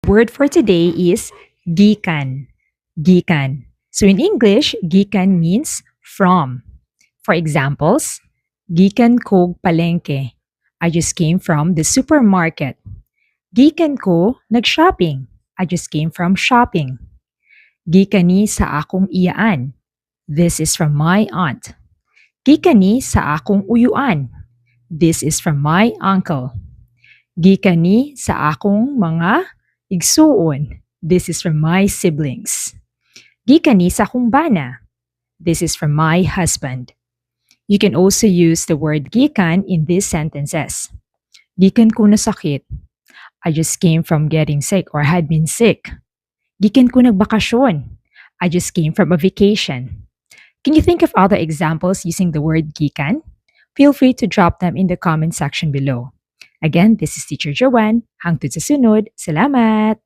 word for today is gikan. Gikan. So in English, gikan means from. For examples, gikan ko palengke. I just came from the supermarket. Gikan ko nag-shopping. I just came from shopping. Gikani sa akong iyaan. This is from my aunt. Gikani sa akong uyuan. This is from my uncle. Gikani sa akong mga igsuon. This is from my siblings. Gikani sa akong bana. This is from my husband. You can also use the word gikan in these sentences. Gikan ko na sakit. I just came from getting sick or had been sick. Gikan ko nagbakasyon. I just came from a vacation. Can you think of other examples using the word gikan? Feel free to drop them in the comment section below. Again, this is Teacher Joanne. Hangtod sa sunod. Salamat!